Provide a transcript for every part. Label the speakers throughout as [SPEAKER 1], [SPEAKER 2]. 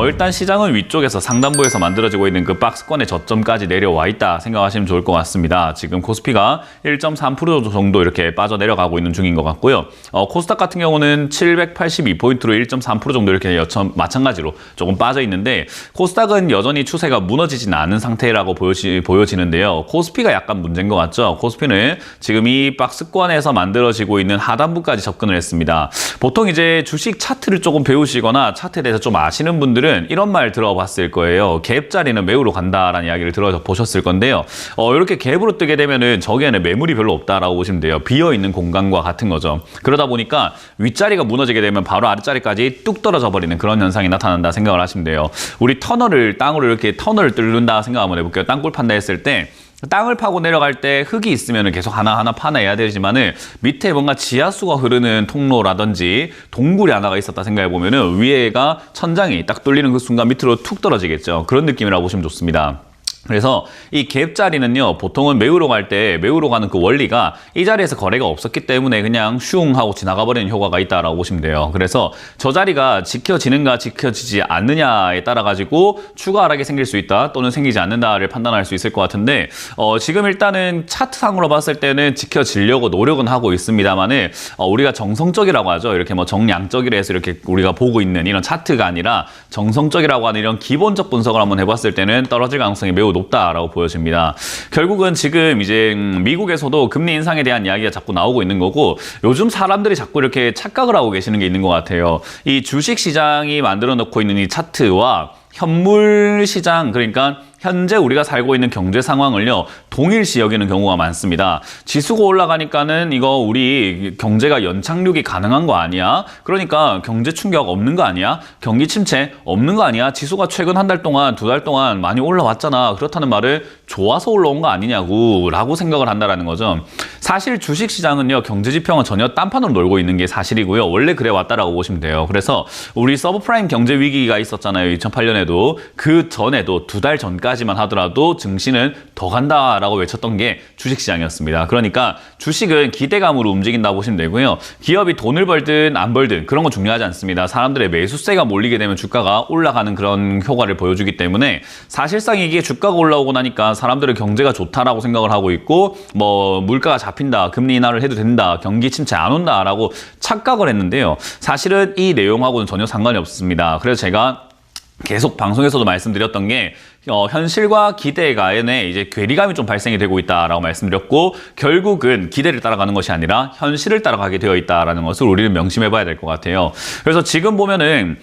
[SPEAKER 1] 일단 시장은 위쪽에서 상단부에서 만들어지고 있는 그 박스권의 저점까지 내려와 있다 생각하시면 좋을 것 같습니다. 지금 코스피가 1.3% 정도 이렇게 빠져내려가고 있는 중인 것 같고요. 코스닥 같은 경우는 782포인트로 1.3% 정도 이렇게 마찬가지로 조금 빠져 있는데, 코스닥은 여전히 추세가 무너지진 않은 상태라고 보여지는데요. 코스피가 약간 문제인 것 같죠? 코스피는 지금 이 박스권에서 만들어지고 있는 하단부까지 접근을 했습니다. 보통 이제 주식 차트를 조금 배우시거나 차트에 대해서 좀 아시는 분들은 이런 말 들어봤을 거예요. 갭 자리는 매우로 간다라는 이야기를 들어보셨을 건데요. 이렇게 갭으로 뜨게 되면은 저기에는 매물이 별로 없다라고 보시면 돼요. 비어있는 공간과 같은 거죠. 그러다 보니까 윗자리가 무너지게 되면 바로 아랫자리까지 뚝 떨어져 버리는 그런 현상이 나타난다 생각을 하시면 돼요. 우리 터널을 땅으로 이렇게 터널을 뚫는다 생각 한번 해볼게요. 땅굴 판다 했을 때 땅을 파고 내려갈 때 흙이 있으면 계속 하나하나 파내야 되지만은 밑에 뭔가 지하수가 흐르는 통로라든지 동굴이 하나가 있었다 생각해 보면은 위에가 천장이 딱 뚫리는 그 순간 밑으로 툭 떨어지겠죠. 그런 느낌이라고 보시면 좋습니다. 그래서 이 갭 자리는요, 보통은 매우로 갈 때 매우로 가는 그 원리가 이 자리에서 거래가 없었기 때문에 그냥 슝 하고 지나가 버리는 효과가 있다라고 보시면 돼요. 그래서 저 자리가 지켜지는가 지켜지지 않느냐에 따라 가지고 추가 하락이 생길 수 있다 또는 생기지 않는다를 판단할 수 있을 것 같은데, 지금 일단은 차트상으로 봤을 때는 지켜지려고 노력은 하고 있습니다만은 우리가 정성적이라고 하죠. 이렇게 뭐 정량적이라 해서 이렇게 우리가 보고 있는 이런 차트가 아니라 정성적이라고 하는 이런 기본적 분석을 한번 해봤을 때는 떨어질 가능성이 매우 높다라고 보여집니다. 결국은 지금 이제 미국에서도 금리 인상에 대한 이야기가 자꾸 나오고 있는 거고, 요즘 사람들이 자꾸 이렇게 착각을 하고 계시는 게 있는 것 같아요. 이 주식 시장이 만들어 놓고 있는 이 차트와 현물 시장, 그러니까 현재 우리가 살고 있는 경제 상황을요, 동일시 여기는 경우가 많습니다. 지수가 올라가니까는 이거 우리 경제가 연착륙이 가능한 거 아니야? 그러니까 경제 충격 없는 거 아니야? 경기 침체 없는 거 아니야? 지수가 최근 한 달 동안, 두 달 동안 많이 올라왔잖아. 그렇다는 말을 좋아서 올라온 거 아니냐고 라고 생각을 한다라는 거죠. 사실 주식시장은요, 경제지표는 전혀 딴판으로 놀고 있는 게 사실이고요. 원래 그래 왔다라고 보시면 돼요. 그래서 우리 서브프라임 경제 위기가 있었잖아요. 2008년에도. 그 전에도 두 달 전까지만 하더라도 증시는 더 간다라고 외쳤던 게 주식시장이었습니다. 그러니까 주식은 기대감으로 움직인다고 보시면 되고요. 기업이 돈을 벌든 안 벌든 그런 건 중요하지 않습니다. 사람들의 매수세가 몰리게 되면 주가가 올라가는 그런 효과를 보여주기 때문에, 사실상 이게 주가가 올라오고 나니까 사람들은 경제가 좋다라고 생각을 하고 있고, 뭐 물가가 잡힌다, 금리 인하를 해도 된다, 경기 침체 안 온다라고 착각을 했는데요. 사실은 이 내용하고는 전혀 상관이 없습니다. 그래서 제가 계속 방송에서도 말씀드렸던 게, 현실과 기대 간에 이제 괴리감이 좀 발생이 되고 있다라고 말씀드렸고, 결국은 기대를 따라가는 것이 아니라 현실을 따라가게 되어 있다라는 것을 우리는 명심해봐야 될 것 같아요. 그래서 지금 보면은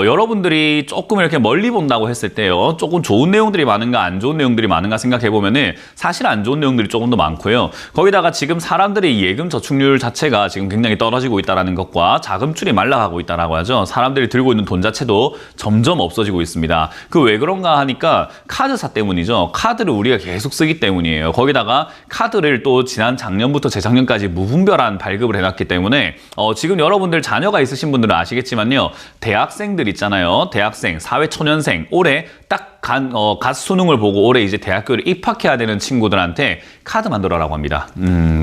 [SPEAKER 1] 여러분들이 조금 이렇게 멀리 본다고 했을 때요, 조금 좋은 내용들이 많은가 안 좋은 내용들이 많은가 생각해 보면은 사실 안 좋은 내용들이 조금 더 많고요. 거기다가 지금 사람들의 예금 저축률 자체가 지금 굉장히 떨어지고 있다라는 것과 자금줄이 말라가고 있다라고 하죠. 사람들이 들고 있는 돈 자체도 점점 없어지고 있습니다. 그 왜 그런가 하니까 카드사 때문이죠. 카드를 우리가 계속 쓰기 때문이에요. 거기다가 카드를 또 지난 작년부터 재작년까지 무분별한 발급을 해놨기 때문에 지금 여러분들 자녀가 있으신 분들은 아시겠지만요. 대학생들 있잖아요. 대학생, 사회초년생, 올해 딱 갓 수능을 보고 올해 이제 대학교를 입학해야 되는 친구들한테 카드 만들어라고 합니다.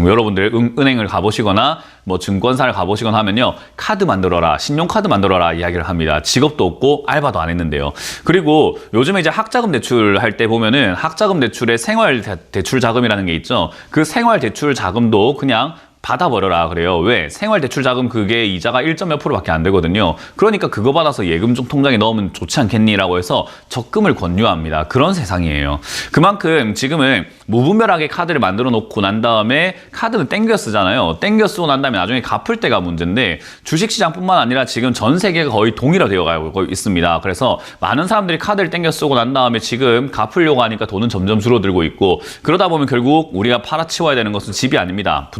[SPEAKER 1] 여러분들 은행을 가보시거나 뭐 증권사를 가보시거나 하면요, 카드 만들어라, 신용카드 만들어라 이야기를 합니다. 직업도 없고 알바도 안 했는데요. 그리고 요즘에 이제 학자금 대출할 때 보면은 학자금 대출에 생활 대출 자금이라는 게 있죠. 그 생활 대출 자금도 그냥 받아버려라 그래요. 왜? 생활대출 자금 그게 이자가 1몇 %밖에 안 되거든요. 그러니까 그거 받아서 예금종 통장에 넣으면 좋지 않겠니라고 해서 적금을 권유합니다. 그런 세상이에요. 그만큼 지금은 무분별하게 카드를 만들어 놓고 난 다음에 카드는 땡겨 쓰잖아요. 땡겨 쓰고 난 다음에 나중에 갚을 때가 문제인데, 주식시장뿐만 아니라 지금 전 세계가 거의 동일화되어 가고 있습니다. 그래서 많은 사람들이 카드를 땡겨 쓰고 난 다음에 지금 갚으려고 하니까 돈은 점점 줄어들고 있고, 그러다 보면 결국 우리가 팔아치워야 되는 것은 집이 아닙니다.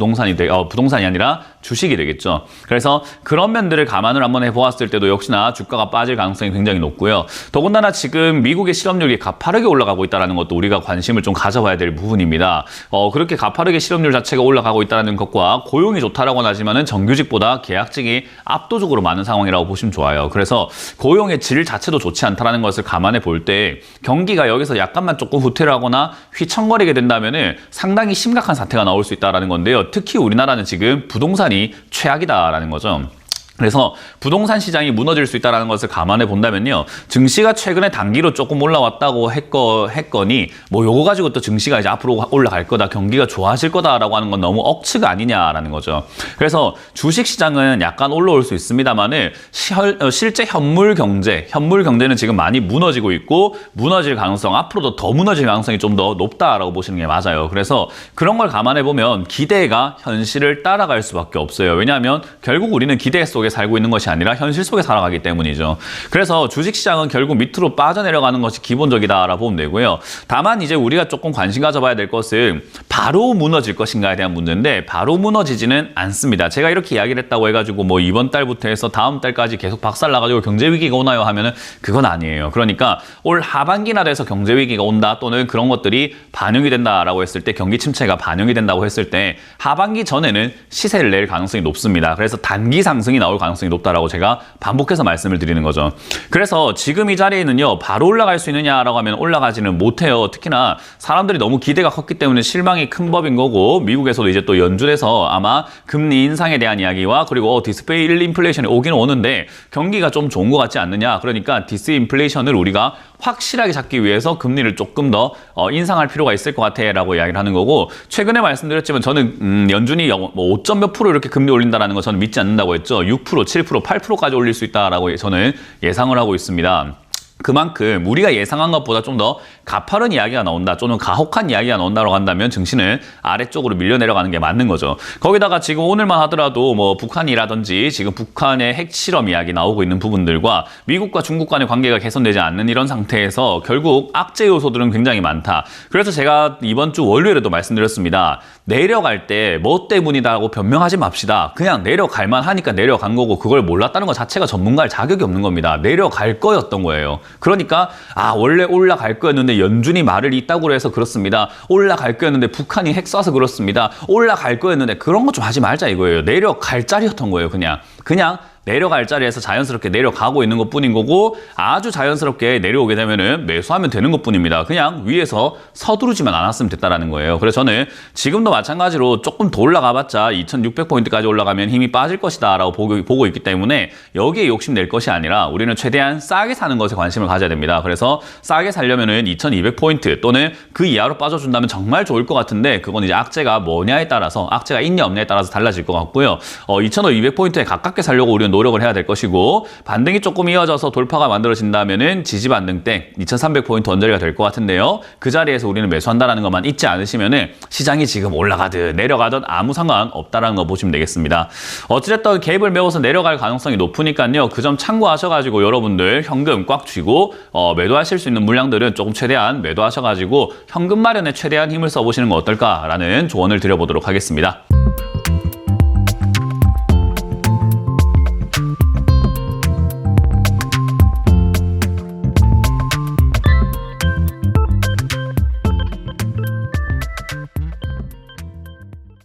[SPEAKER 1] 부동산이 아니라 주식이 되겠죠. 그래서 그런 면들을 감안을 한번 해보았을 때도 역시나 주가가 빠질 가능성이 굉장히 높고요. 더군다나 지금 미국의 실업률이 가파르게 올라가고 있다는 것도 우리가 관심을 좀 가져봐야 될 부분입니다. 그렇게 가파르게 실업률 자체가 올라가고 있다는 것과 고용이 좋다라고는 하지만은 정규직보다 계약직이 압도적으로 많은 상황이라고 보시면 좋아요. 그래서 고용의 질 자체도 좋지 않다는 것을 감안해 볼 때 경기가 여기서 약간만 조금 후퇴를 하거나 휘청거리게 된다면은 상당히 심각한 사태가 나올 수 있다는 건데요. 특히 우리나라는 지금 부동산이 최악이다라는 거죠. 그래서 부동산 시장이 무너질 수 있다는 것을 감안해 본다면요. 증시가 최근에 단기로 조금 올라왔다고 했거니 뭐 요거 가지고 또 증시가 이제 앞으로 올라갈 거다, 경기가 좋아질 거다라고 하는 건 너무 억측 아니냐라는 거죠. 그래서 주식 시장은 약간 올라올 수 있습니다만은 실제 현물 경제는 지금 많이 무너지고 있고 무너질 가능성, 앞으로도 더 무너질 가능성이 좀 더 높다라고 보시는 게 맞아요. 그래서 그런 걸 감안해 보면 기대가 현실을 따라갈 수밖에 없어요. 왜냐하면 결국 우리는 기대 속에 살고 있는 것이 아니라 현실 속에 살아가기 때문이죠. 그래서 주식시장은 결국 밑으로 빠져내려가는 것이 기본적이다라고 보면 되고요. 다만 이제 우리가 조금 관심 가져봐야 될 것은 바로 무너질 것인가에 대한 문제인데 바로 무너지지는 않습니다. 제가 이렇게 이야기를 했다고 해가지고 뭐 이번 달부터 해서 다음 달까지 계속 박살나가지고 경제위기가 오나요 하면은 그건 아니에요. 그러니까 올 하반기나 돼서 경제위기가 온다 또는 그런 것들이 반영이 된다라고 했을 때, 경기 침체가 반영이 된다고 했을 때 하반기 전에는 시세를 낼 가능성이 높습니다. 그래서 단기 상승이 나올 가능성이 높다라고 제가 반복해서 말씀을 드리는 거죠. 그래서 지금 이 자리에는요, 바로 올라갈 수 있느냐라고 하면 올라가지는 못해요. 특히나 사람들이 너무 기대가 컸기 때문에 실망이 큰 법인 거고, 미국에서도 이제 또 연준에서 아마 금리 인상에 대한 이야기와 그리고 디스플레이 인플레이션이 오긴 오는데 경기가 좀 좋은 것 같지 않느냐. 그러니까 디스인플레이션을 우리가 확실하게 잡기 위해서 금리를 조금 더 인상할 필요가 있을 것 같아 라고 이야기를 하는 거고, 최근에 말씀드렸지만 저는 연준이 뭐 5점 몇 프로 이렇게 금리 올린다는 거 저는 믿지 않는다고 했죠. 6%, 7%, 8%까지 올릴 수 있다라고 저는 예상을 하고 있습니다. 그만큼 우리가 예상한 것보다 좀 더 가파른 이야기가 나온다, 또는 가혹한 이야기가 나온다고 한다면 증시는 아래쪽으로 밀려 내려가는 게 맞는 거죠. 거기다가 지금 오늘만 하더라도 뭐 북한이라든지 지금 북한의 핵실험 이야기 나오고 있는 부분들과 미국과 중국 간의 관계가 개선되지 않는 이런 상태에서 결국 악재 요소들은 굉장히 많다. 그래서 제가 이번 주 월요일에도 말씀드렸습니다. 내려갈 때 뭐 때문이다라고 변명하지 맙시다. 그냥 내려갈만 하니까 내려간 거고, 그걸 몰랐다는 것 자체가 전문가일 자격이 없는 겁니다. 내려갈 거였던 거예요. 그러니까 원래 올라갈 거였는데 연준이 말을 이따구로 해서 그렇습니다. 올라갈 거였는데 북한이 핵 쏴서 그렇습니다. 올라갈 거였는데, 그런 거 좀 하지 말자 이거예요. 내려갈 자리였던 거예요. 그냥 내려갈 자리에서 자연스럽게 내려가고 있는 것뿐인 거고, 아주 자연스럽게 내려오게 되면은 매수하면 되는 것뿐입니다. 그냥 위에서 서두르지만 않았으면 됐다라는 거예요. 그래서 저는 지금도 마찬가지로 조금 더 올라가봤자 2600포인트까지 올라가면 힘이 빠질 것이다 라고 보고 있기 때문에 여기에 욕심낼 것이 아니라 우리는 최대한 싸게 사는 것에 관심을 가져야 됩니다. 그래서 싸게 살려면은 2200포인트 또는 그 이하로 빠져준다면 정말 좋을 것 같은데, 그건 이제 악재가 뭐냐에 따라서, 악재가 있냐 없냐에 따라서 달라질 것 같고요. 2500포인트에 가깝게 살려고 우리는 노력을 해야 될 것이고, 반등이 조금 이어져서 돌파가 만들어진다면은 지지 반등 때 2300포인트 언저리가 될 것 같은데요. 그 자리에서 우리는 매수한다는 것만 잊지 않으시면은 시장이 지금 올라가든 내려가든 아무 상관 없다라는 거 보시면 되겠습니다. 어찌됐든 갭을 메워서 내려갈 가능성이 높으니까요. 그 점 참고하셔가지고 여러분들 현금 꽉 쥐고 매도하실 수 있는 물량들은 조금 최대한 매도하셔가지고 현금 마련에 최대한 힘을 써보시는 거 어떨까라는 조언을 드려보도록 하겠습니다.